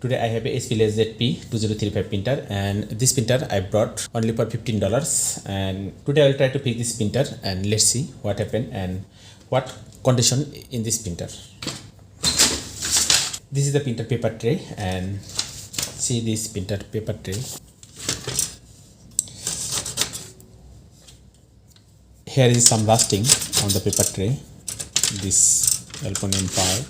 Today I have a HP laserjet P2035 printer, and this printer I brought only for $15, and today I will try to fix this printer and let's see what happened and what condition in this printer. This is the printer paper tray, and see this printer paper tray. Here is some rusting on the paper tray, this aluminum part.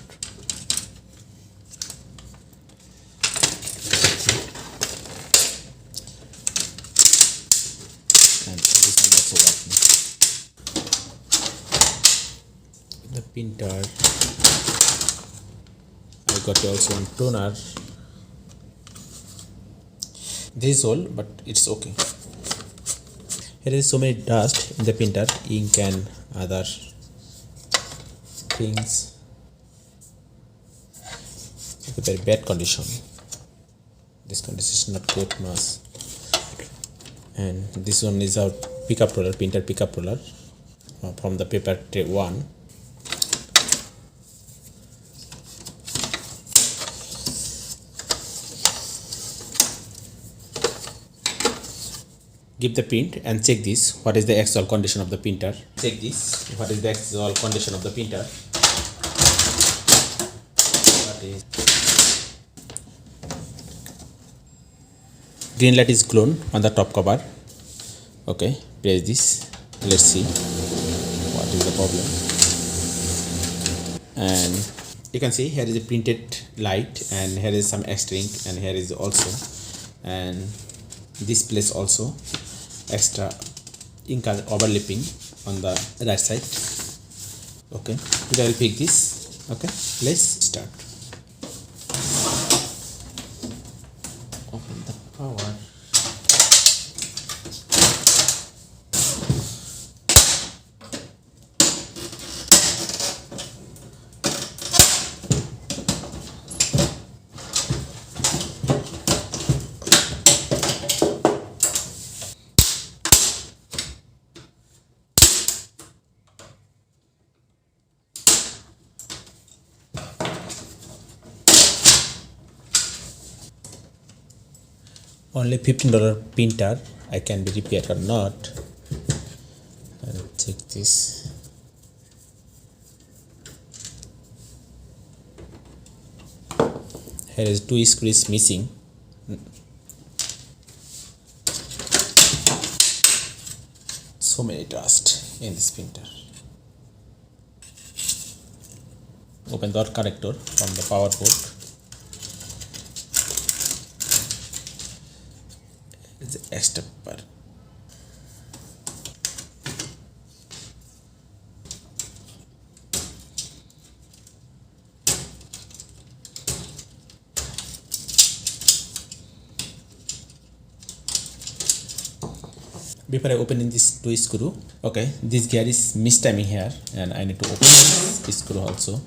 And this one also working. The printer, I got also one toner. This is all, but it's okay. Here is so many dust in the printer, ink and other things. It's a very bad condition. This condition is not good much. And this one is our pickup roller, printer pickup roller from the paper tray 1. Give the print and check this, what is the actual condition of the printer. Check this, what is the actual condition of the printer. Green light is glowing on the top cover. Okay, press this, let's see what is the problem. And you can see here is a printed light, and here is some extra ink, and here is also, and this place also extra ink are overlapping on the right side. Okay, today I will pick this. Okay, let's start. Open the power. Only $15 printer, I can be repaired or not. I'll check this. Here is 2 screws missing. So many dust in this printer. Open the connector from the power port. It's the extra part. Before I open in this 2 screw, okay, this gear is mistiming here, and I need to open this screw also.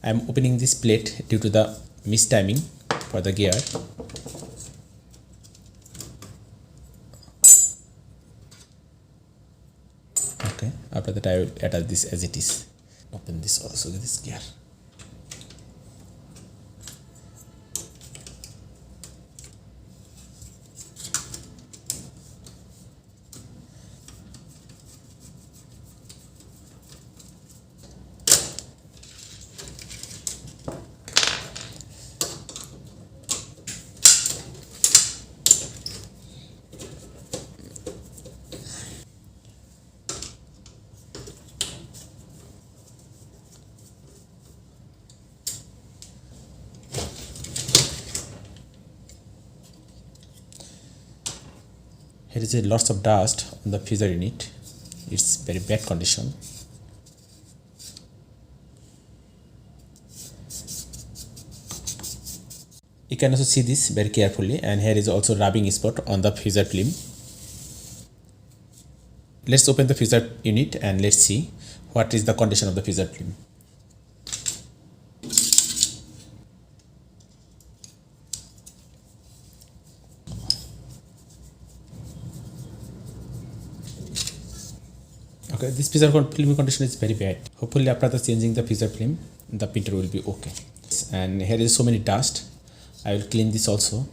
I am opening this plate due to the mistiming for the gear. Okay, after that I will attach this as it is. Open this also with this gear. Here is a lots of dust on the freezer unit. It's very bad condition. You can also see this very carefully, and here is also rubbing spot on the freezer film. Let's open the freezer unit and let's see what is the condition of the freezer film. Okay, this film condition is very bad. Hopefully after the changing the fissure film, the printer will be okay. And here is so many dust. I will clean this also.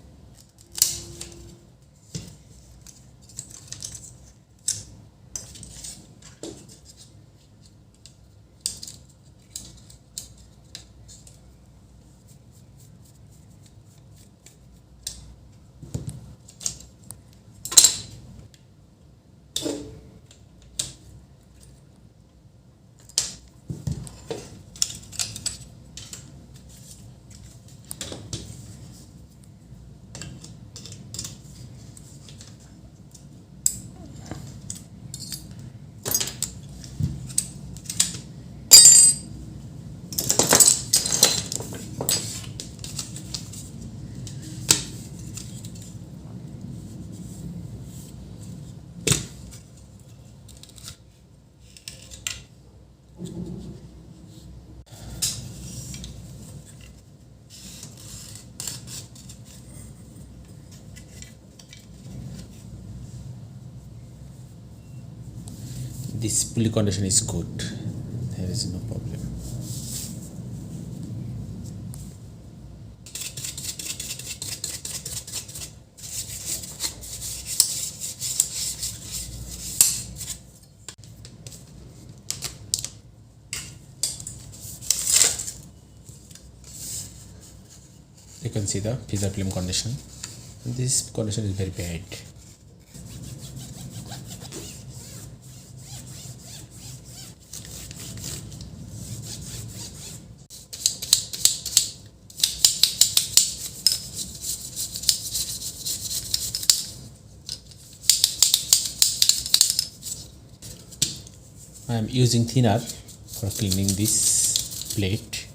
This pulley condition is good. There is no problem. You can see the fissure film condition. This condition is very bad. I am using thinner for cleaning this plate,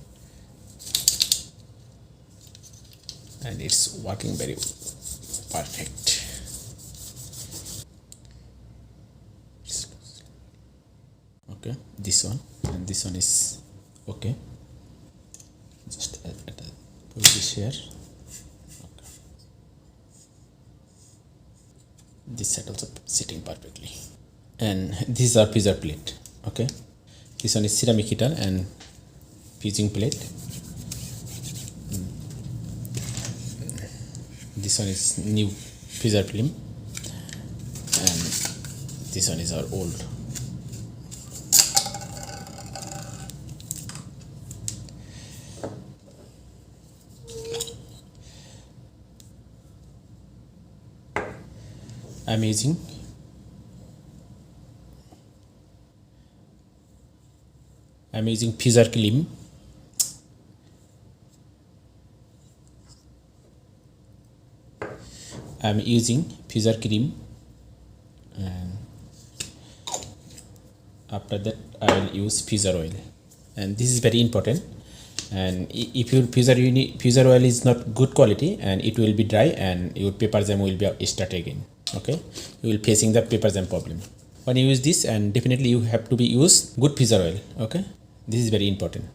and it's working very perfect. Okay, this one and this one is okay. Just put this here. Okay. This set also sitting perfectly. And these are fissure plate. Okay, this one is ceramic heater and fusing plate. This one is new fissure film, and this one is our old. I'm using fissure film. I'm using fissure cream, and after that I will use fissure oil, and this is very important. And if your fissure oil is not good quality, and it will be dry, and your paper jam will be start again. Okay, you will facing the paper jam problem when you use this, and definitely you have to be use good fissure oil. Okay, this is very important.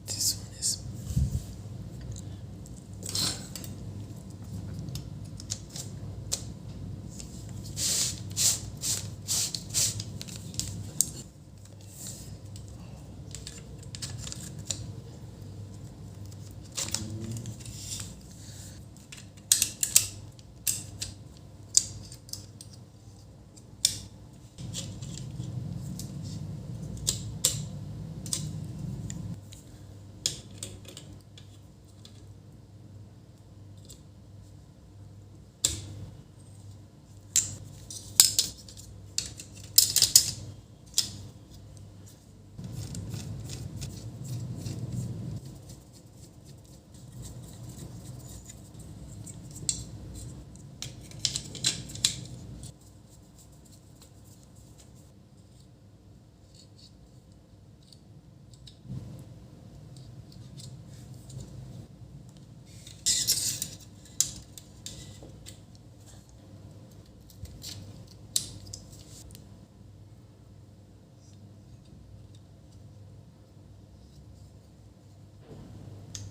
This one is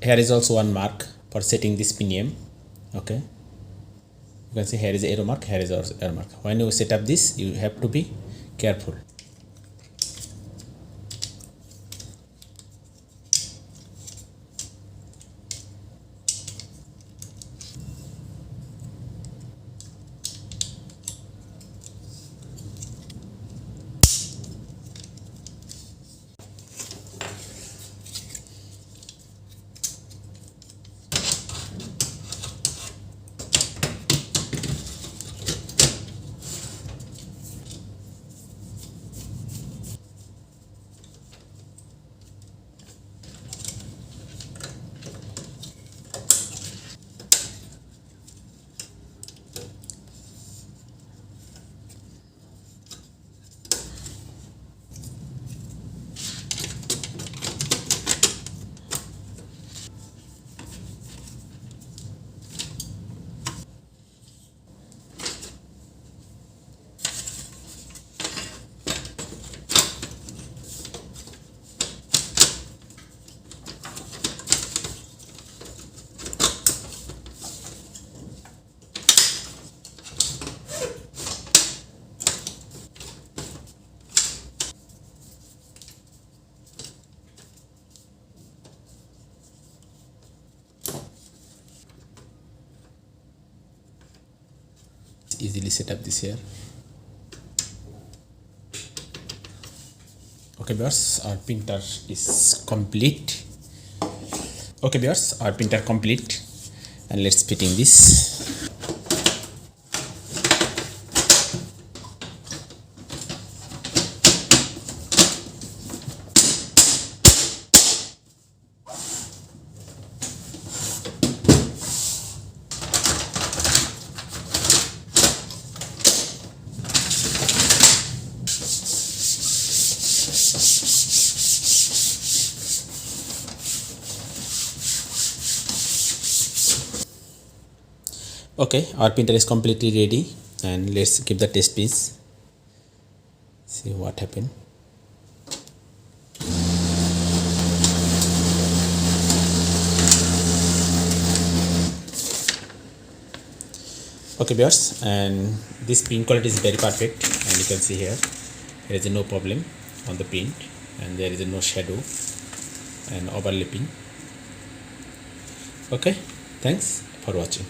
here is also one mark for setting this pinion. Okay, you can see here is arrow mark, here is also arrow mark. When you set up this, you have to be careful. Easily set up this here. Okay viewers, our printer is complete. Okay viewers, our printer complete, and let's fitting this. Okay, our printer is completely ready, and let's give the test piece. See what happened. Okay viewers, and this print quality is very perfect, and you can see here there is no problem on the print, and there is no shadow and overlapping. Okay, thanks for watching.